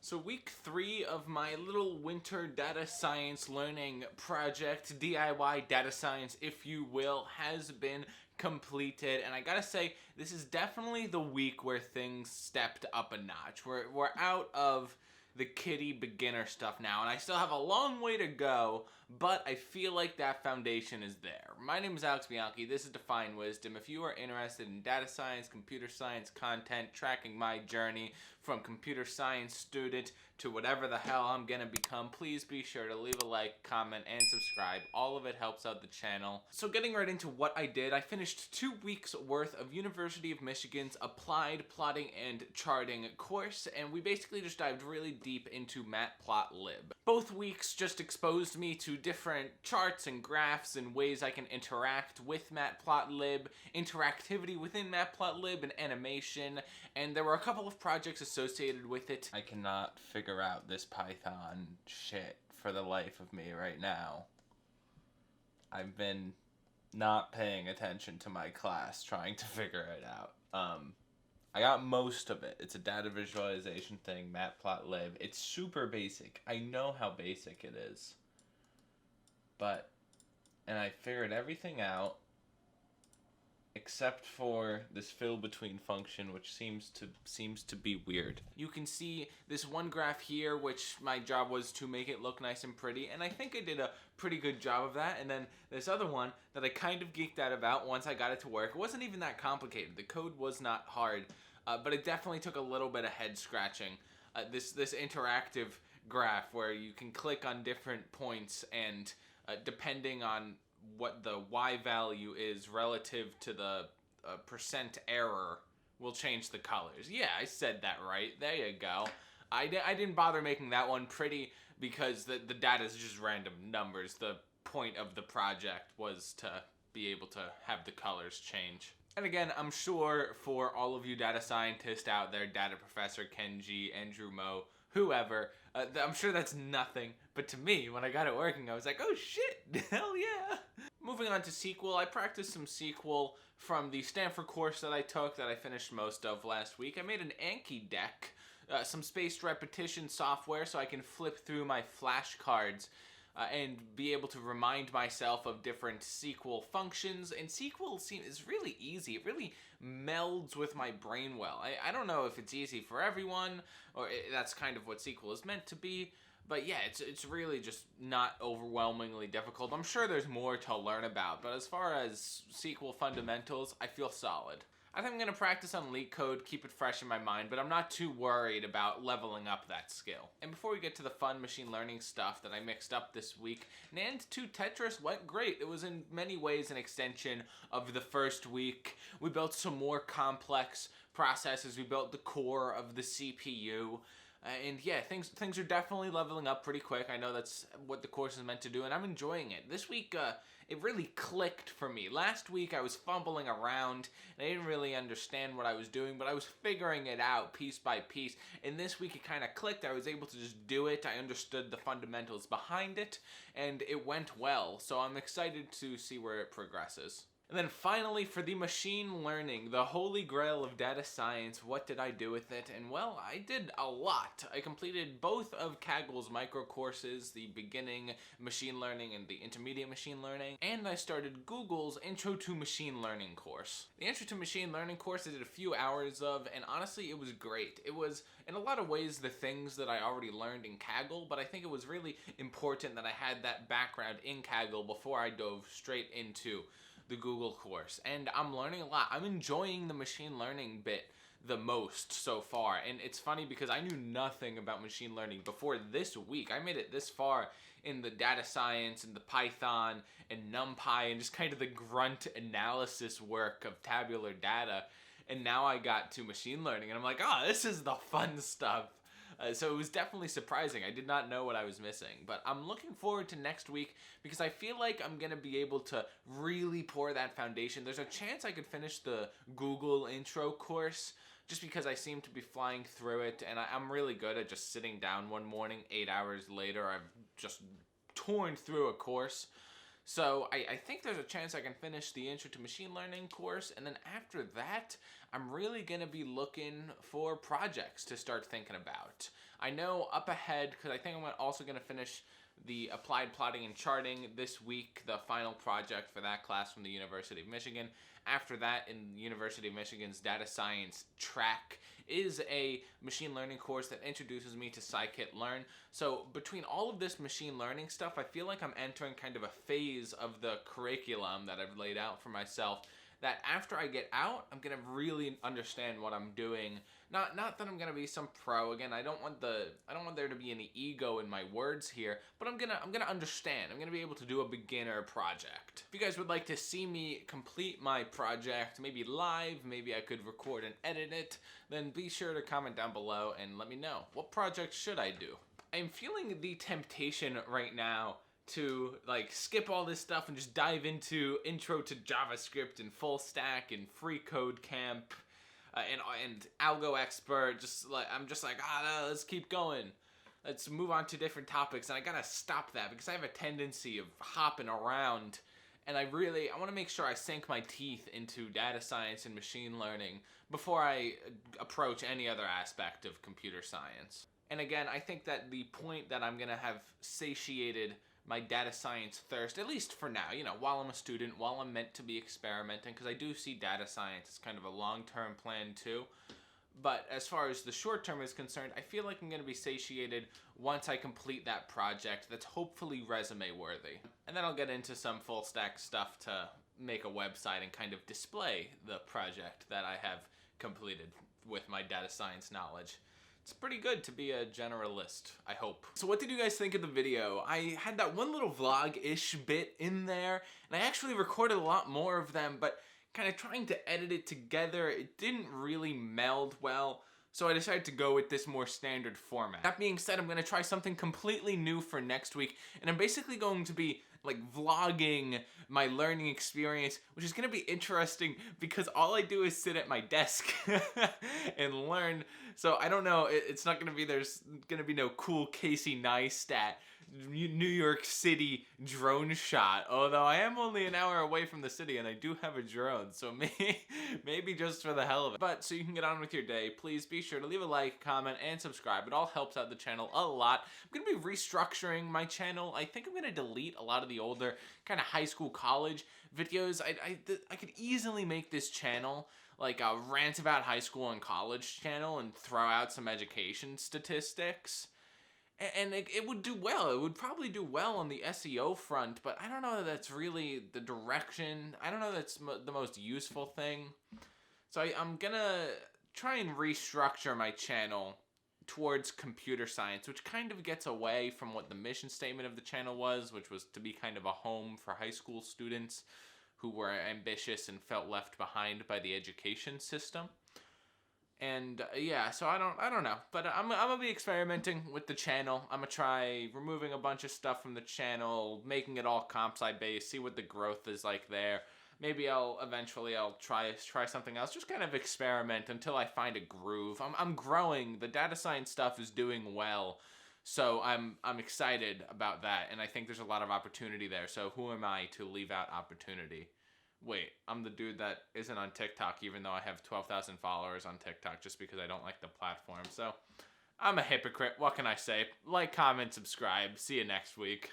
So week 3 of my little winter data science learning project, DIY data science if you will, has been completed, and I gotta say, this is definitely the week where things stepped up a notch. We're out of the kiddie beginner stuff now, and I still have a long way to go, but I feel like that foundation is there. My name is Bianchi, this is Define Wisdom. If you are interested in data science, computer science content, tracking my journey from computer science student to whatever the hell I'm gonna become, please be sure to leave a like, comment, and subscribe. All of it helps out the channel. So getting right into what I did, I finished 2 weeks worth of University of Michigan's Applied Plotting and Charting course, and we basically just dived really deep into Matplotlib. Both weeks just exposed me to different charts and graphs and ways I can interact with Matplotlib, interactivity within Matplotlib, and animation, and there were a couple of projects associated with it. I cannot figure out this Python shit for the life of me right now. I've been not paying attention to my class trying to figure it out. I got most of it. It's a data visualization thing, Matplotlib. It's super basic. I know how basic it is. And I figured everything out except for this fill between function, which seems to be weird. You can see this one graph here, which my job was to make it look nice and pretty, and I think I did a pretty good job of that. And then this other one that I kind of geeked out about once I got it to work. It wasn't even that complicated. The code was not hard, but it definitely took a little bit of head scratching. This interactive graph where you can click on different points and depending on what the Y value is relative to the percent error will change the colors. Yeah, I said that right. There you go. I didn't bother making that one pretty because the data is just random numbers. The point of the project was to be able to have the colors change. And again, I'm sure for all of you data scientists out there, data professor Kenji, Andrew Mo, whoever, I'm sure that's nothing, but to me, when I got it working, I was like, oh shit, hell yeah. Moving on to SQL, I practiced some SQL from the Stanford course that I took that I finished most of last week. I made an ANKI deck, some spaced repetition software so I can flip through my flashcards and be able to remind myself of different SQL functions. And SQL is really easy. It really melds with my brain well. I don't know if it's easy for everyone, or that's kind of what SQL is meant to be, but yeah, it's really just not overwhelmingly difficult. I'm sure there's more to learn about, but as far as SQL fundamentals, I feel solid. I think I'm going to practice on LeetCode, keep it fresh in my mind, but I'm not too worried about leveling up that skill. And before we get to the fun machine learning stuff that I mixed up this week, Nand 2 Tetris went great. It was in many ways an extension of the first week. We built some more complex processes. We built the core of the CPU. And yeah, things are definitely leveling up pretty quick. I know that's what the course is meant to do, and I'm enjoying it. This week, it really clicked for me. Last week, I was fumbling around, and I didn't really understand what I was doing, but I was figuring it out piece by piece. And this week, it kind of clicked. I was able to just do it. I understood the fundamentals behind it, and it went well. So I'm excited to see where it progresses. And then finally, for the machine learning, the holy grail of data science, what did I do with it? And well, I did a lot. I completed both of Kaggle's micro courses, the beginning machine learning and the intermediate machine learning, and I started Google's Intro to Machine Learning course. The Intro to Machine Learning course I did a few hours of, and honestly, it was great. It was, in a lot of ways, the things that I already learned in Kaggle, but I think it was really important that I had that background in Kaggle before I dove straight into the Google course, and I'm learning a lot. I'm enjoying the machine learning bit the most so far, and it's funny because I knew nothing about machine learning before this week. I made it this far in the data science and the Python and NumPy and just kind of the grunt analysis work of tabular data, and now I got to machine learning, and I'm like, oh, this is the fun stuff. So it was definitely surprising. I did not know what I was missing, but I'm looking forward to next week because I feel like I'm going to be able to really pour that foundation. There's a chance I could finish the Google intro course just because I seem to be flying through it, and I'm really good at just sitting down one morning. 8 hours later, I've just torn through a course. So I think there's a chance I can finish the Intro to Machine Learning course, and then after that, I'm really going to be looking for projects to start thinking about. I know up ahead, because I think I'm also going to finish the applied plotting and charting this week, the final project for that class from the University of Michigan. After that, in the University of Michigan's data science track is a machine learning course that introduces me to scikit-learn. So between all of this machine learning stuff, I feel like I'm entering kind of a phase of the curriculum that I've laid out for myself, that after I get out, I'm gonna really understand what I'm doing. Not that I'm gonna be some pro. Again, I don't want there to be any ego in my words here, but I'm gonna understand. I'm gonna be able to do a beginner project. If you guys would like to see me complete my project, maybe live, maybe I could record and edit it, then be sure to comment down below and let me know. What project should I do? I'm feeling the temptation right now to like skip all this stuff and just dive into Intro to JavaScript and Full Stack and Free Code Camp and Algo Expert. I'm just like, let's keep going. Let's move on to different topics, and I gotta stop that because I have a tendency of hopping around, and I want to make sure I sink my teeth into data science and machine learning before I approach any other aspect of computer science. And again, I think that the point that I'm gonna have satiated my data science thirst, at least for now, while I'm a student, while I'm meant to be experimenting, because I do see data science as kind of a long-term plan too. But as far as the short term is concerned, I feel like I'm going to be satiated once I complete that project that's hopefully resume worthy. And then I'll get into some full stack stuff to make a website and kind of display the project that I have completed with my data science knowledge. It's pretty good to be a generalist, I hope. So what did you guys think of the video? I had that one little vlog-ish bit in there, and I actually recorded a lot more of them, but kind of trying to edit it together, it didn't really meld well, so I decided to go with this more standard format. That being said, I'm going to try something completely new for next week, and I'm basically going to be like vlogging my learning experience, which is going to be interesting because all I do is sit at my desk and learn. So I don't know, it's not going to be, there's going to be no cool Casey Neistat New York City drone shot, although I am only an hour away from the city and I do have a drone, so maybe just for the hell of it. But so you can get on with your day, please be sure to leave a like, comment, and subscribe. It all helps out the channel a lot. I'm going to be restructuring my channel. I think I'm going to delete a lot of the older kind of high school, college videos. I could easily make this channel like a rant about high school and college channel and throw out some education statistics. And it would do well. It would probably do well on the SEO front, but I don't know that that's really the direction. I don't know that's the most useful thing. So I'm gonna try and restructure my channel towards computer science, which kind of gets away from what the mission statement of the channel was, which was to be kind of a home for high school students who were ambitious and felt left behind by the education system. And yeah, so I don't know, but I'm gonna be experimenting with the channel. I'm gonna try removing a bunch of stuff from the channel, making it all comp sci based, see what the growth is like there. Maybe I'll try something else, just kind of experiment until I find a groove. I'm growing. The data science stuff is doing well, so I'm excited about that, and I think there's a lot of opportunity there. So who am I to leave out opportunity? Wait, I'm the dude that isn't on TikTok, even though I have 12,000 followers on TikTok, just because I don't like the platform. So I'm a hypocrite. What can I say? Like, comment, subscribe. See you next week.